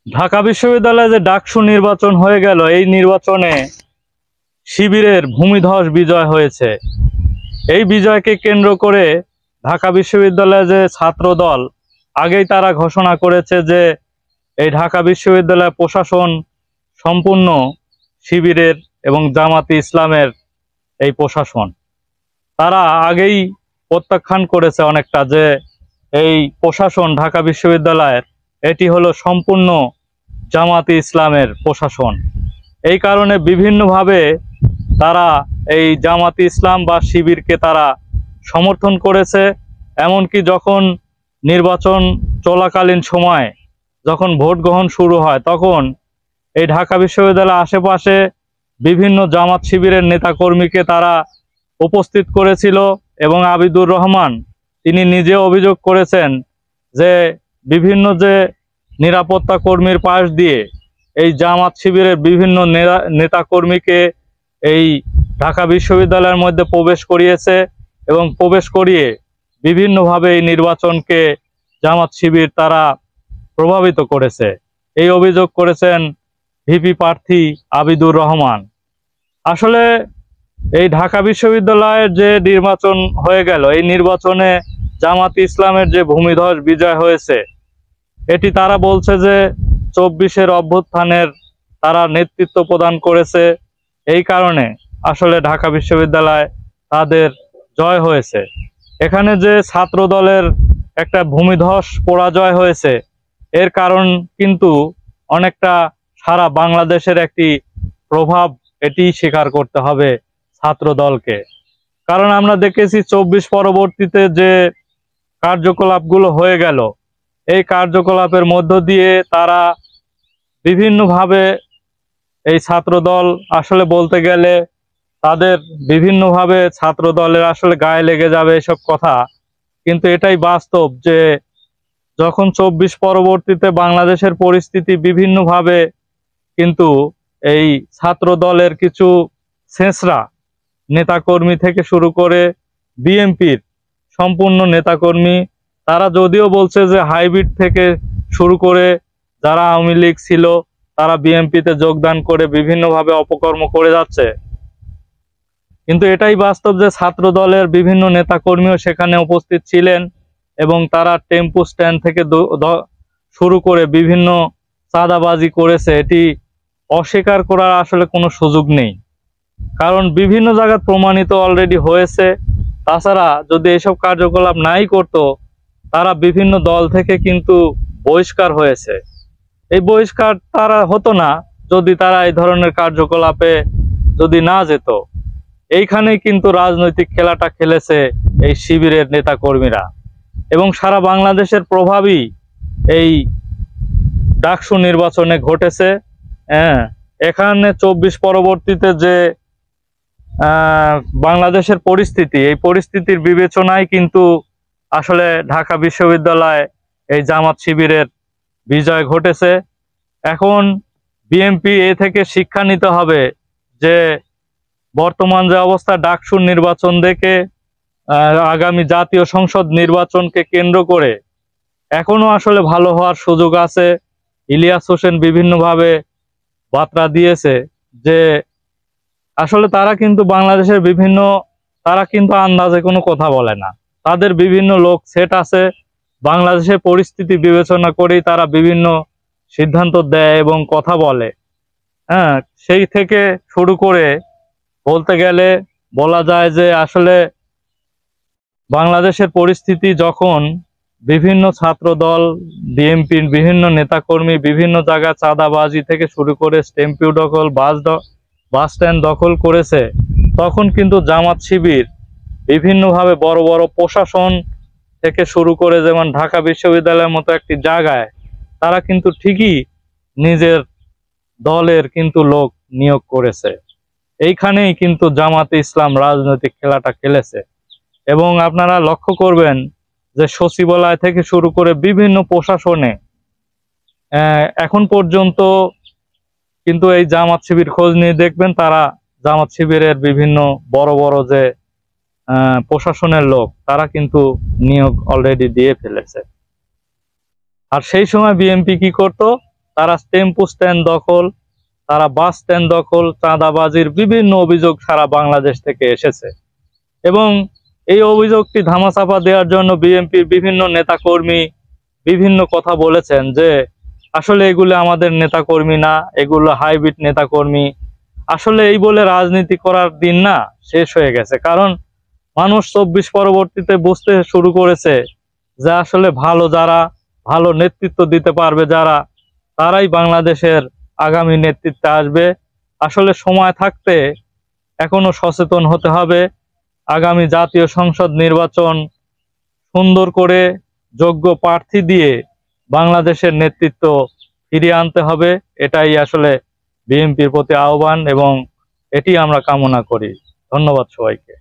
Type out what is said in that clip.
ঢাকা বিশ্ববিদ্যালয়ে যে ডাকসু নির্বাচন হয়ে গেল, এই নির্বাচনে শিবিরের ভূমিধস বিজয় হয়েছে। এই বিজয়কে কেন্দ্র করে ঢাকা বিশ্ববিদ্যালয়ে যে ছাত্র দল আগেই তারা ঘোষণা করেছে যে এই ঢাকা বিশ্ববিদ্যালয় প্রশাসন সম্পূর্ণ শিবিরের এবং জামাতে ইসলামের এই প্রশাসন। তারা আগেই প্রত্যাখ্যান করেছে অনেকটা যে এই প্রশাসন ঢাকা বিশ্ববিদ্যালয়ের এটি হলো সম্পূর্ণ জামাতে ইসলামের প্রশাসন। এই কারণে বিভিন্নভাবে তারা এই জামাতে ইসলাম বা শিবিরকে তারা সমর্থন করেছে। এমনকি যখন নির্বাচন চলাকালীন সময় যখন ভোট গ্রহণ শুরু হয়, তখন এই ঢাকা বিশ্ববিদ্যালয়ের আশেপাশে বিভিন্ন জামাত শিবিরের নেতাকর্মীকে তারা উপস্থিত করেছিল এবং আবিদুর রহমান তিনি নিজে অভিযোগ করেছেন যে বিভিন্ন যে নিরাপত্তা কর্মীর পাশ দিয়ে এই জামাত শিবিরের বিভিন্ন নেতাকর্মীকে এই ঢাকা বিশ্ববিদ্যালয়ের মধ্যে প্রবেশ করিয়েছে এবং প্রবেশ করিয়ে বিভিন্নভাবে এই নির্বাচনকে জামাত শিবির তারা প্রভাবিত করেছে। এই অভিযোগ করেছেন ভিপি প্রার্থী আবিদুর রহমান। আসলে এই ঢাকা বিশ্ববিদ্যালয়ের যে নির্বাচন হয়ে গেল, এই নির্বাচনে জামাত ইসলামের যে ভূমিধস বিজয় হয়েছে, এটি তারা বলছে যে 24-এর অভ্যুত্থানের তারা নেতৃত্ব প্রদান করেছে। এই কারণে আসলে ঢাকা বিশ্ববিদ্যালয় তাদের জয় হয়েছে। এখানে যে ছাত্র দলের একটা ভূমিধস পরাজয় হয়েছে, এর কারণ কিন্তু অনেকটা সারা বাংলাদেশের একটি প্রভাব এটি স্বীকার করতে হবে ছাত্র দলকে। কারণ আমরা দেখেছি 24 পরবর্তীতে যে কার্যকলাপগুলো হয়ে গেল, এই কার্যকলাপের মধ্য দিয়ে তারা বিভিন্নভাবে এই ছাত্র দল আসলে বলতে গেলে তাদের বিভিন্নভাবে ছাত্র দলের আসলে গায়ে লেগে যাবে এসব কথা, কিন্তু এটাই বাস্তব যে যখন 24 পরবর্তীতে বাংলাদেশের পরিস্থিতি বিভিন্নভাবে কিন্তু এই ছাত্র দলের কিছু ছেঁচড়া নেতাকর্মী থেকে শুরু করে বিএনপির সম্পূর্ণ নেতাকর্মী, তারা যদিও বলছে যে হাইব্রিড থেকে শুরু করে যারা আওয়ামী লীগ ছিল তারা বিএনপিতে যোগদান করে বিভিন্নভাবে অপকর্ম করে যাচ্ছে, কিন্তু এটাই বাস্তব যে ছাত্র দলের বিভিন্ন নেতাকর্মীও সেখানে উপস্থিত ছিলেন এবং তারা টেম্পো স্ট্যান্ড থেকে শুরু করে বিভিন্ন চাঁদাবাজি করেছে। এটি অস্বীকার করার আসলে কোনো সুযোগ নেই, কারণ বিভিন্ন জায়গায় প্রমাণিত অলরেডি হয়েছে। তাছাড়া যদি এসব কার্যকলাপ নাই করত, তারা বিভিন্ন দল থেকে কিন্তু বহিষ্কার হয়েছে। এই বহিষ্কার তারা হতো না যদি তারা এই ধরনের কার্যকলাপে যদি না যেত। এইখানেই কিন্তু রাজনৈতিক খেলাটা খেলেছে এই শিবিরের নেতাকর্মীরা এবং সারা বাংলাদেশের প্রভাবই এই ডাকসু নির্বাচনে ঘটেছে। এখানে 24 পরবর্তীতে যে বাংলাদেশের পরিস্থিতি, এই পরিস্থিতির বিবেচনায় কিন্তু আসলে ঢাকা বিশ্ববিদ্যালয়ে এই জামাত শিবিরের বিজয় ঘটেছে। এখন বিএনপি এ থেকে শিক্ষা নিতে হবে যে বর্তমান যে অবস্থা ডাকসুর নির্বাচন দেখে আগামী জাতীয় সংসদ নির্বাচনকে কেন্দ্র করে এখনো আসলে ভালো হওয়ার সুযোগ আছে। ইলিয়াস হোসেন বিভিন্নভাবে বার্তা দিয়েছে যে আসলে তারা কিন্তু বাংলাদেশের তারা কিন্তু আন্দাজে কোনো কথা বলে না, তাদের বিভিন্ন লোক সেট আছে, বাংলাদেশের পরিস্থিতি বিবেচনা করেই তারা বিভিন্ন সিদ্ধান্ত দেয় এবং কথা বলে। সেই থেকে শুরু করে বলতে গেলে বলা যায় যে আসলে বাংলাদেশের পরিস্থিতি যখন বিভিন্ন ছাত্র দল, বিএনপির বিভিন্ন নেতাকর্মী বিভিন্ন জায়গায় চাঁদাবাজি থেকে শুরু করে টেম্পো দখল, বাস স্ট্যান্ড দখল করেছে, তখন কিন্তু জামাত শিবির বিভিন্নভাবে বড় বড় প্রশাসন থেকে শুরু করে যেমন ঢাকা বিশ্ববিদ্যালয়ের মতো একটি জায়গায় তারা কিন্তু ঠিকই নিজের দলের কিন্তু লোক নিয়োগ করেছে। এইখানেই কিন্তু জামাতে ইসলাম রাজনৈতিক খেলাটা খেলেছে। এবং আপনারা লক্ষ্য করবেন যে সচিবালয় থেকে শুরু করে বিভিন্ন প্রশাসনে এখন পর্যন্ত কিন্তু এই জামাত শিবির খোঁজ নিয়ে দেখবেন, তারা জামাত শিবিরের বিভিন্ন বড় বড় যে প্রশাসনের লোক তারা কিন্তু নিয়োগ অলরেডি দিয়ে ফেলেছে। আর সেই সময় বিএনপি কি করত, তারা টেম্পো স্ট্যান্ড দখল, তারা বাস স্ট্যান্ড দখল, চাঁদাবাজির বিভিন্ন অভিযোগ সারা বাংলাদেশ থেকে এসেছে এবং এই অভিযোগটি ধামাচাপা দেওয়ার জন্য বিএনপির বিভিন্ন নেতাকর্মী বিভিন্ন কথা বলেছেন যে আসলে এগুলো আমাদের নেতাকর্মী না, এগুলো হাইব্রিড নেতাকর্মী। আসলে এই বলে রাজনীতি করার দিন না, শেষ হয়ে গেছে। কারণ মানুষ 24 পরবর্তীতে বুঝতে শুরু করেছে যে আসলে ভালো যারা, ভালো নেতৃত্ব দিতে পারবে যারা, তারাই বাংলাদেশের আগামী নেতৃত্বে আসবে। আসলে সময় থাকতে এখনো সচেতন হতে হবে। আগামী জাতীয় সংসদ নির্বাচন সুন্দর করে যোগ্য প্রার্থী দিয়ে বাংলাদেশের নেতৃত্ব ফিরিয়ে আনতে হবে। এটাই আসলে বিএনপির প্রতি আহ্বান এবং এটি আমরা কামনা করি। ধন্যবাদ সবাইকে।